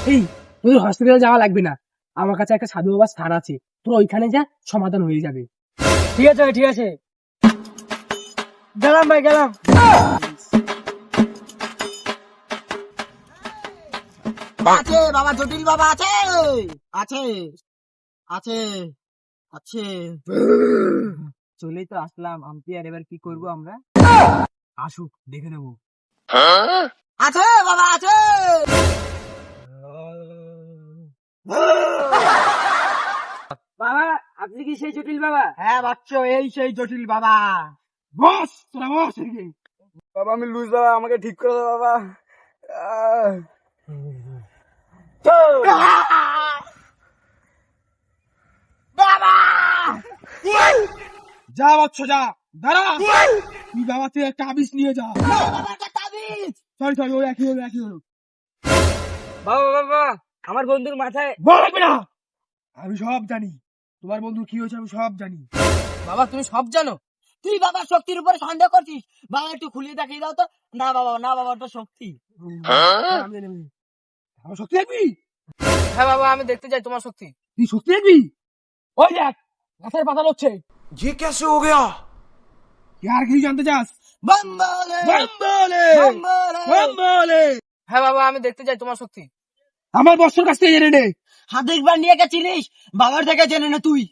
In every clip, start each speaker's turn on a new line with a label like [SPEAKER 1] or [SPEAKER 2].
[SPEAKER 1] এই তোর হসপিটালে যাওয়া লাগবে না, আমার কাছে একটা সাধু বাবার স্থান আছে, তোর ওইখানে যা, সমাধান হয়ে যাবে।
[SPEAKER 2] ঠিক আছে ভাই, ঠিক আছে, গেলাম ভাই, গেলাম।
[SPEAKER 3] আছে বাবা, জটিল বাবা আছে, আছে, আছে, আছে।
[SPEAKER 2] চলেই তো আসলাম আম্পিয়ার, এবার কি করব আমরা?
[SPEAKER 1] আসুক, দেখে নেবো।
[SPEAKER 3] আছে বাবা, আছে।
[SPEAKER 2] বাবা, আপনি কি সেই জটিল বাবা?
[SPEAKER 3] হ্যাঁ বাচ্চ, এই সেই জটিল বাবা।
[SPEAKER 1] বস, তোরা বস এদিকে।
[SPEAKER 2] বাবা আমি লুজ বাবা, আমাকে ঠিক করে দাও বাবা।
[SPEAKER 3] বাবা,
[SPEAKER 1] যা বচ্চ যা, দাঁড়া। তুই বাবা তুই একটা আবিষ নিয়ে যা।
[SPEAKER 3] বাবা একটা তাবিজ।
[SPEAKER 1] সরি সরি, ওই একই হলো, একই হলো।
[SPEAKER 2] বাবা বাবা, আমার বন্ধুর মাথায়।
[SPEAKER 1] বল লাগবে না, আমি সব জানি, তোমার বন্ধু কি হয়েছে আমি সব জানি।
[SPEAKER 2] বাবা তুমি সব জানো?
[SPEAKER 3] তুই বাবা শক্তির উপরে সন্দেহ করছিস? বাবা একটু খুলিয়ে দেখিয়ে দাও তো। না বাবা, না বাবা, ওটা শক্তি।
[SPEAKER 1] আমি জানি, আমি জানি। আমার শক্তি দেখবি?
[SPEAKER 2] হ্যাঁ বাবা, আমি দেখতে চাই তোমার শক্তি।
[SPEAKER 1] তুই শক্তি দেখবি? ওই দেখ, গাছের পাতা লড়ছে।
[SPEAKER 4] ये कैसे हो गया?
[SPEAKER 1] কি আর কিছু জানতে চাস?
[SPEAKER 3] বম্বলে,
[SPEAKER 1] বম্বলে,
[SPEAKER 3] বম্বলে।
[SPEAKER 1] বম্বলে।
[SPEAKER 2] হ্যাঁ বাবা, আমি দেখতে চাই তোমার শক্তি।
[SPEAKER 1] আমার বস্ত্র কাছ থেকে জেনে নে।
[SPEAKER 3] হার্দিক পান্ডিয়া কে চিনিস? বাবার থেকে জেনে নে তুই।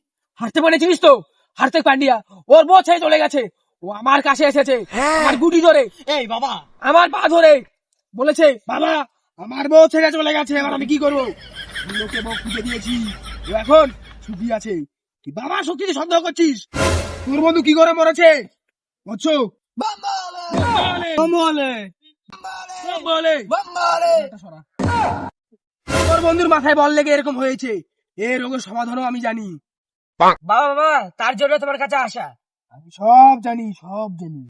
[SPEAKER 1] হারতে পারিস তো? হার্দিক পান্ডিয়া ওর বউ ছেড়ে চলে গেছে, ও আমার কাছে এসেছে, আমার গুটি ধরে,
[SPEAKER 3] এই বাবা,
[SPEAKER 1] আমার পা ধরে বলেছে, বাবা আমার বউ ছেড়ে চলে গেছে, এবার আমি কি করবো? আমি লোকে বউ খুঁজে দিয়েছি, ও এখন সুখী আছে। তুই বাবার শক্তিতে সন্দেহ করছিস? তোর বন্ধু কি করে মরেছে বুঝছো?
[SPEAKER 3] বম্বলে,
[SPEAKER 1] বম্বলে, বম্বলে।
[SPEAKER 3] বম্বলে।
[SPEAKER 1] তোর বন্ধুর মাথায় বল লেগে এরকম হয়েছে, এই রোগের সমাধানও আমি জানি।
[SPEAKER 2] বাবা বাবা, তার জন্য তোমার কাছে আসা।
[SPEAKER 1] আমি সব জানি, সব জানি।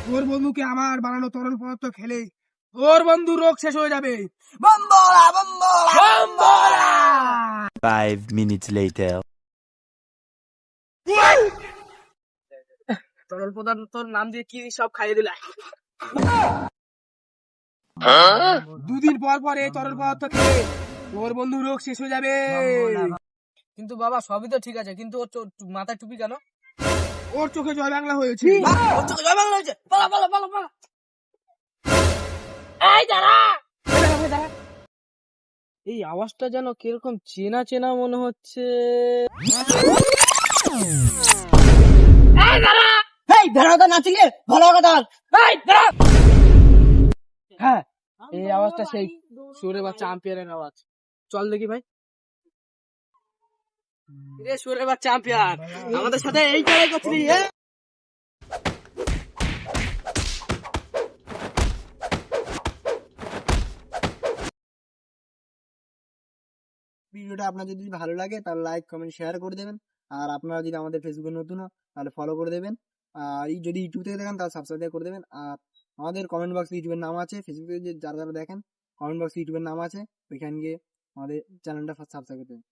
[SPEAKER 1] তোর বন্ধুকে আমার বানানো তরল পদার্থ খেলে তোর বন্ধু রোগ শেষ হয়ে যাবে।
[SPEAKER 3] বম্বলা, বম্বলা,
[SPEAKER 1] বম্বলা!
[SPEAKER 4] 5 minutes later.
[SPEAKER 2] তরল পদার্থর নাম দিয়ে কি সব খাইয়ে দিলা?
[SPEAKER 1] দুদিন পর পর এই তরল পদার্থ খেলে তোর বন্ধু রোগ শেষ হয়ে যাবে।
[SPEAKER 2] কিন্তু বাবা সবই তো ঠিক আছে, কিন্তু ওর মাথায় টুপি কেন?
[SPEAKER 1] ওর চোখে জয় বাংলা হয়েছে।
[SPEAKER 3] ওর চোখে জয় বাংলা হয়েছে। পালা, পালা, পালা, পালা।
[SPEAKER 2] এই দাঁড়া, এই আওয়াজটা যেন কিরকম চেনা চেনা মনে হচ্ছে।
[SPEAKER 3] এই ভেড়াটা নাচিলে ভালো কথা।
[SPEAKER 2] হ্যাঁ, এই আওয়াজটা সেই সুরে বাচ্চা আম্পিয়ারের আওয়াজ। চল দেখি ভাই। রে সুরে বাচ্চা আম্পিয়ার, আমাদের সাথে এই লড়াই করছিলি?
[SPEAKER 3] ভিডিওটা আপনার যদি ভালো লাগে তাহলে লাইক, কমেন্ট, শেয়ার করে দেবেন। আর আপনারা যদি আমাদের ফেসবুকে নতুন হন তাহলে ফলো করে দেবেন। আর যদি ইউটিউব থেকে দেখেন তাহলে সাবস্ক্রাইব করে দেবেন। আর আমাদের কমেন্ট বক্সে ইউটিউবের নাম আছে, ফেসবুকে যারা যারা দেখেন কমেন্ট বক্সে ইউটিউবের নাম আছে, ওইখানে গিয়ে আমাদের চ্যানেলটা সাবস্ক্রাইব করে দেবেন।